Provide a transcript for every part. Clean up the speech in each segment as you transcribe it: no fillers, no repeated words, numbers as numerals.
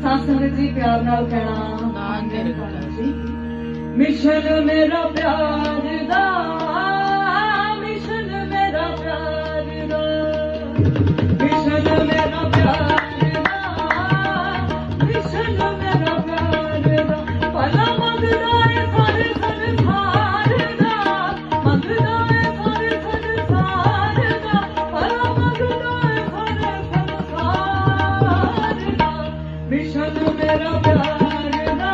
संगत जी प्यार नाल कहना जी मिशन मेरा प्यार दा मिशन मेरा प्यार दा मिशन मेरा प्यार दा मिशन मेरा प्यार दा भला मंगदा है सारे संसार दा मंगदा है सारे संसार दा भला मंगदा है सारे संसार दा मिशन मेरा प्यार दा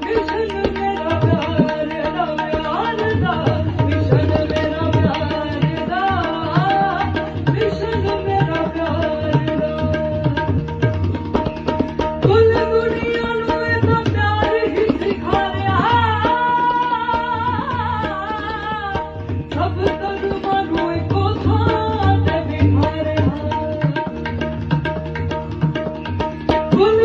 मिशन मेरा प्यार दा प्यार दा मिशन मेरा प्यार दा मिशन मेरा प्यार दा कुल दुनिया नूं इह प्यार ही सिखाया सब धर्मां नूं इक्को थां ते बिठाया कुल